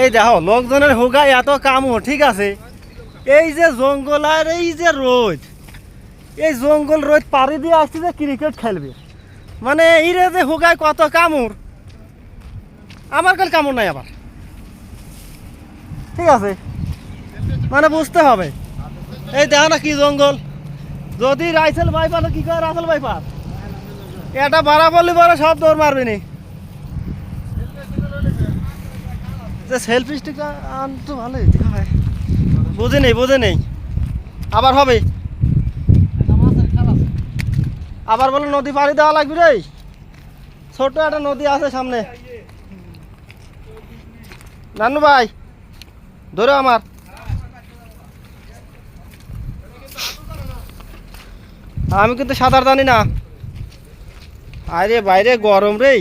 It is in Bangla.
এই দেখো লোকজনের হোগায় এত কামড়, ঠিক আছে। এই যে জঙ্গল আর এই যে রোদ, এই জঙ্গল রোদ পাড়ি দিয়ে আসছে যে ক্রিকেট খেলবে, মানে এই রে যে হোগায় কত কামড়। আমার কাল কামড় নাই আবার, ঠিক আছে, মানে বুঝতে হবে। এই দেখো না কি জঙ্গল। যদি রাইসেল ভাই পালো কি করে, রাসেল ভাই পার এটা বাড়া বললে বড় সব দৌড় মারবে নি। সেলফি স্টিক আনতো ভালোই, বুঝে নেই বুঝে নেই। আবার হবে, আবার বলে নদী পাড়ি দেওয়া লাগবে রে। ছোট একটা নদী আছে সামনে। নানু ভাই ধরো আমার, আমি কিন্তু সাঁতার জানি না। আরে বাইরে গরম রে।